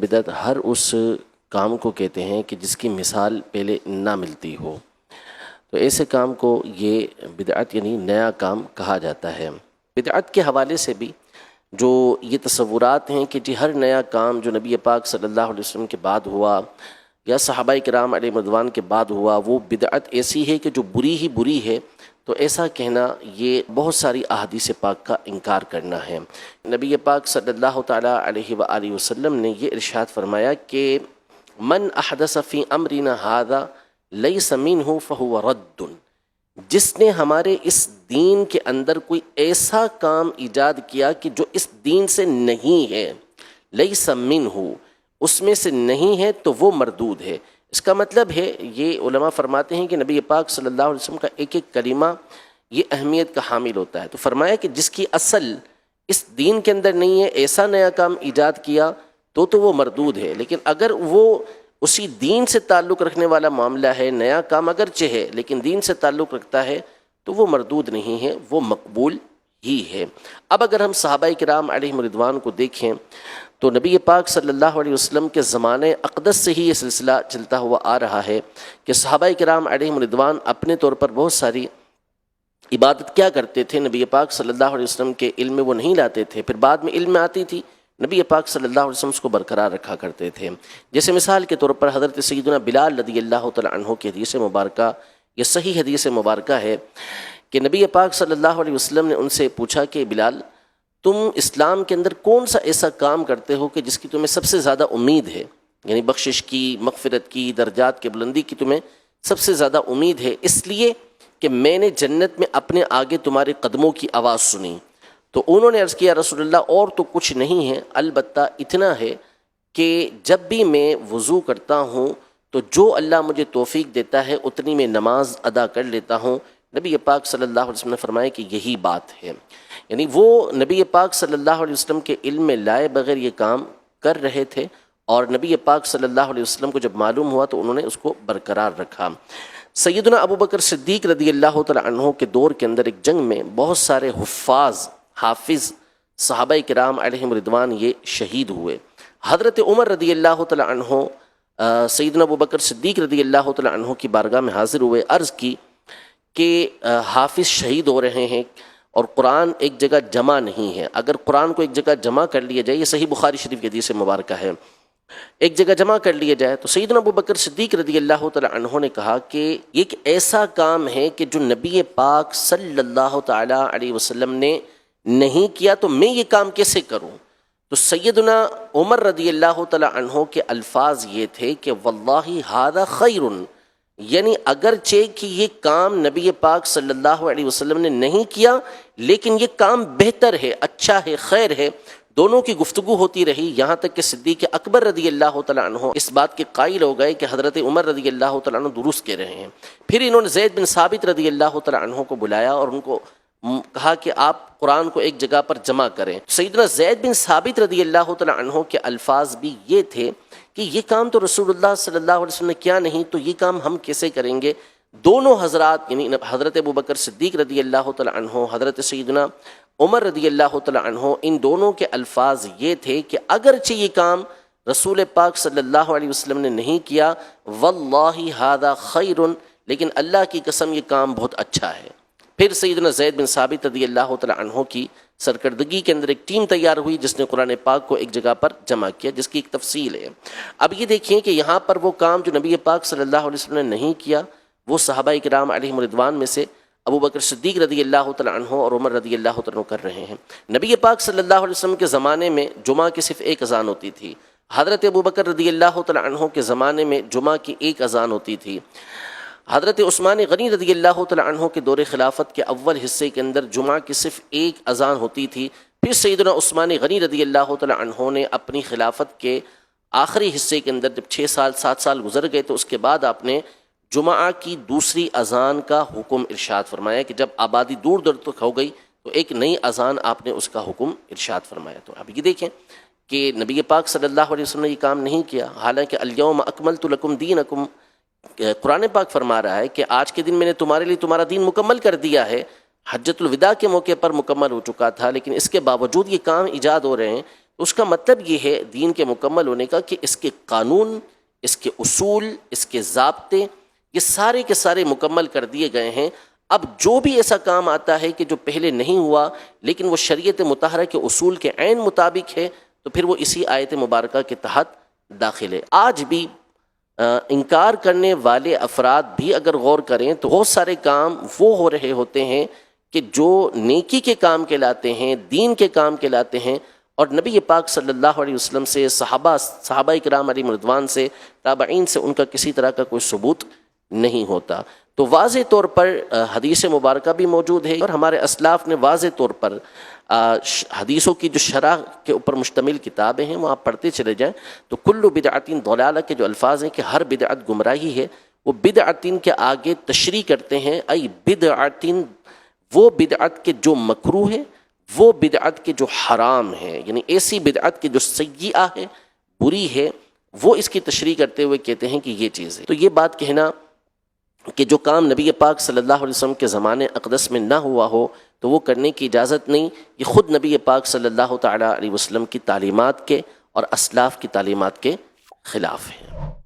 بدعت ہر اس کام کو کہتے ہیں کہ جس کی مثال پہلے نہ ملتی ہو، تو ایسے کام کو یہ بدعت یعنی نیا کام کہا جاتا ہے۔ بدعت کے حوالے سے بھی جو یہ تصورات ہیں کہ جی ہر نیا کام جو نبی پاک صلی اللہ علیہ وسلم کے بعد ہوا یا صحابہ کرام علیہ رضوان کے بعد ہوا، وہ بدعت ایسی ہے کہ جو بری ہی بری ہے، تو ایسا کہنا یہ بہت ساری احادیث پاک کا انکار کرنا ہے۔ نبی پاک صلی اللہ تعالیٰ علیہ وآلہ وسلم نے یہ ارشاد فرمایا کہ من احدث فی امرنا ھذا لیس منہ فہو رد، جس نے ہمارے اس دین کے اندر کوئی ایسا کام ایجاد کیا کہ جو اس دین سے نہیں ہے، لیس منہ، اس میں سے نہیں ہے، تو وہ مردود ہے۔ اس کا مطلب ہے، یہ علماء فرماتے ہیں کہ نبی پاک صلی اللہ علیہ وسلم کا ایک ایک کلمہ یہ اہمیت کا حامل ہوتا ہے۔ تو فرمایا کہ جس کی اصل اس دین کے اندر نہیں ہے، ایسا نیا کام ایجاد کیا تو وہ مردود ہے، لیکن اگر وہ اسی دین سے تعلق رکھنے والا معاملہ ہے، نیا کام اگرچہ ہے لیکن دین سے تعلق رکھتا ہے، تو وہ مردود نہیں ہے، وہ مقبول ہی ہے۔ اب اگر ہم صحابہ کرام علیہم رضوان کو دیکھیں تو نبی پاک صلی اللہ علیہ وسلم کے زمانے اقدس سے ہی یہ سلسلہ چلتا ہوا آ رہا ہے کہ صحابہ کرام علیہم رضوان اپنے طور پر بہت ساری عبادت کیا کرتے تھے، نبی پاک صلی اللہ علیہ وسلم کے علم میں وہ نہیں لاتے تھے، پھر بعد میں علم میں آتی تھی، نبی پاک صلی اللہ علیہ وسلم اس کو برقرار رکھا کرتے تھے۔ جیسے مثال کے طور پر حضرت سیدنا بلال رضی اللہ تعالیٰ عنہ کی حدیث مبارکہ، یہ صحیح حدیث مبارکہ ہے کہ نبی پاک صلی اللہ علیہ وسلم نے ان سے پوچھا کہ بلال، تم اسلام کے اندر کون سا ایسا کام کرتے ہو کہ جس کی تمہیں سب سے زیادہ امید ہے، یعنی بخشش کی، مغفرت کی، درجات کے بلندی کی تمہیں سب سے زیادہ امید ہے، اس لیے کہ میں نے جنت میں اپنے آگے تمہارے قدموں کی آواز سنی۔ تو انہوں نے عرض کیا رسول اللہ اور تو کچھ نہیں ہے، البتہ اتنا ہے کہ جب بھی میں وضو کرتا ہوں تو جو اللہ مجھے توفیق دیتا ہے اتنی میں نماز ادا کر لیتا ہوں۔ نبی پاک صلی اللہ علیہ وسلم نے فرمایا کہ یہی بات ہے، یعنی وہ نبی پاک صلی اللہ علیہ وسلم کے علم میں لائے بغیر یہ کام کر رہے تھے، اور نبی پاک صلی اللہ علیہ وسلم کو جب معلوم ہوا تو انہوں نے اس کو برقرار رکھا۔ سیدنا ابو بکر صدیق رضی اللہ تعالیٰ عنہ کے دور کے اندر ایک جنگ میں بہت سارے حافظ صحابہ کرام علیہم رضوان یہ شہید ہوئے۔ حضرت عمر رضی اللہ تعالیٰ عنہ سیدنا ابو بکر صدیق رضی اللہ تعالیٰ عنہ کی بارگاہ میں حاضر ہوئے، عرض کی کہ حافظ شہید ہو رہے ہیں اور قرآن ایک جگہ جمع نہیں ہے، اگر قرآن کو ایک جگہ جمع کر لیا جائے، یہ صحیح بخاری شریف کی حدیث مبارکہ ہے، ایک جگہ جمع کر لیا جائے، تو سیدنا ابو بکر صدیق رضی اللہ تعالیٰ عنہ نے کہا کہ یہ ایک ایسا کام ہے کہ جو نبی پاک صلی اللہ تعالیٰ علیہ وسلم نے نہیں کیا، تو میں یہ کام کیسے کروں؟ تو سیدنا عمر رضی اللہ تعالیٰ عنہ کے الفاظ یہ تھے کہ واللہ ھذا خیر، یعنی اگرچہ کہ یہ کام نبی پاک صلی اللہ علیہ وسلم نے نہیں کیا لیکن یہ کام بہتر ہے، اچھا ہے، خیر ہے۔ دونوں کی گفتگو ہوتی رہی، یہاں تک کہ صدیق اکبر رضی اللہ تعالیٰ عنہ اس بات کے قائل ہو گئے کہ حضرت عمر رضی اللہ تعالیٰ عنہ درست کہہ رہے ہیں۔ پھر انہوں نے زید بن ثابت رضی اللہ تعالیٰ عنہ کو بلایا اور ان کو کہا کہ آپ قرآن کو ایک جگہ پر جمع کریں۔ سیدنا زید بن ثابت رضی اللہ تعالیٰ عنہ کے الفاظ بھی یہ تھے کہ یہ کام تو رسول اللہ صلی اللہ علیہ وسلم نے کیا نہیں، تو یہ کام ہم کیسے کریں گے؟ دونوں حضرات یعنی حضرت ابو بکر صدیق رضی اللہ تعالیٰ عنہ، حضرت سیدنا عمر رضی اللہ تعالیٰ عنہ، ان دونوں کے الفاظ یہ تھے کہ اگرچہ یہ کام رسول پاک صلی اللہ علیہ وسلم نے نہیں کیا، واللہ ھذا خیر، لیکن اللہ کی قسم یہ کام بہت اچھا ہے۔ پھر سیدنا زید بن ثابت رضی اللہ تعالیٰ عنہ کی سرکردگی کے اندر ایک ٹیم تیار ہوئی جس نے قرآن پاک کو ایک جگہ پر جمع کیا، جس کی ایک تفصیل ہے۔ اب یہ دیکھیں کہ یہاں پر وہ کام جو نبی پاک صلی اللہ علیہ وسلم نے نہیں کیا، وہ صحابہ کرام علیہم رضوان میں سے ابو بکر صدیق رضی اللہ تعالیٰ عنہ اور عمر رضی اللہ تعالیٰ عنہ کر رہے ہیں۔ نبی پاک صلی اللہ علیہ وسلم کے زمانے میں جمعہ کی صرف ایک اذان ہوتی تھی، حضرت ابو بکر رضی اللہ تعالیٰ عنہ کے زمانے میں جمعہ کی ایک اذان ہوتی تھی، حضرت عثمان غنی رضی اللہ تعالیٰ عنہ کے دور خلافت کے اول حصے کے اندر جمعہ کی صرف ایک اذان ہوتی تھی۔ پھر سیدنا عثمان غنی رضی اللہ تعالیٰ عنہ نے اپنی خلافت کے آخری حصے کے اندر جب 7 سال گزر گئے تو اس کے بعد آپ نے جمعہ کی دوسری اذان کا حکم ارشاد فرمایا کہ جب آبادی دور دور تک ہو گئی تو ایک نئی اذان آپ نے اس کا حکم ارشاد فرمایا۔ تو اب یہ دیکھیں کہ نبی پاک صلی اللہ علیہ وسلم نے یہ کام نہیں کیا، حالانکہ الیوم اکملت لکم دینکم، قرآن پاک فرما رہا ہے کہ آج کے دن میں نے تمہارے لیے تمہارا دین مکمل کر دیا ہے۔ حجۃ الوداع کے موقع پر مکمل ہو چکا تھا، لیکن اس کے باوجود یہ کام ایجاد ہو رہے ہیں، اس کا مطلب یہ ہے دین کے مکمل ہونے کا کہ اس کے قانون، اس کے اصول، اس کے ضابطے یہ سارے کے سارے مکمل کر دیے گئے ہیں۔ اب جو بھی ایسا کام آتا ہے کہ جو پہلے نہیں ہوا لیکن وہ شریعت مطہرہ کے اصول کے عین مطابق ہے تو پھر وہ اسی آیت مبارکہ کے تحت داخل ہے۔ آج بھی انکار کرنے والے افراد بھی اگر غور کریں تو بہت سارے کام وہ ہو رہے ہوتے ہیں کہ جو نیکی کے کام کہلاتے ہیں، دین کے کام کہلاتے ہیں، اور نبی پاک صلی اللہ علیہ وسلم سے، صحابہ اکرام علیہم رضوان سے، تابعین سے ان کا کسی طرح کا کوئی ثبوت نہیں ہوتا۔ تو واضح طور پر حدیث مبارکہ بھی موجود ہے، اور ہمارے اسلاف نے واضح طور پر حدیثوں کی جو شرح کے اوپر مشتمل کتابیں ہیں وہ آپ پڑھتے چلے جائیں تو کل بدعت ضلالہ کے جو الفاظ ہیں کہ ہر بدعت گمراہی ہے، وہ بدعت کے آگے تشریح کرتے ہیں، ای بدعت، وہ بدعت کے جو مکروہ ہے، وہ بدعت کے جو حرام ہے، یعنی ایسی بدعت کے جو سیئہ ہے، بری ہے، وہ اس کی تشریح کرتے ہوئے کہتے ہیں کہ یہ چیز ہے۔ تو یہ بات کہنا کہ جو کام نبی پاک صلی اللہ علیہ وسلم کے زمانے اقدس میں نہ ہوا ہو تو وہ کرنے کی اجازت نہیں، یہ خود نبی پاک صلی اللہ تعالیٰ علیہ وسلم کی تعلیمات کے اور اسلاف کی تعلیمات کے خلاف ہے۔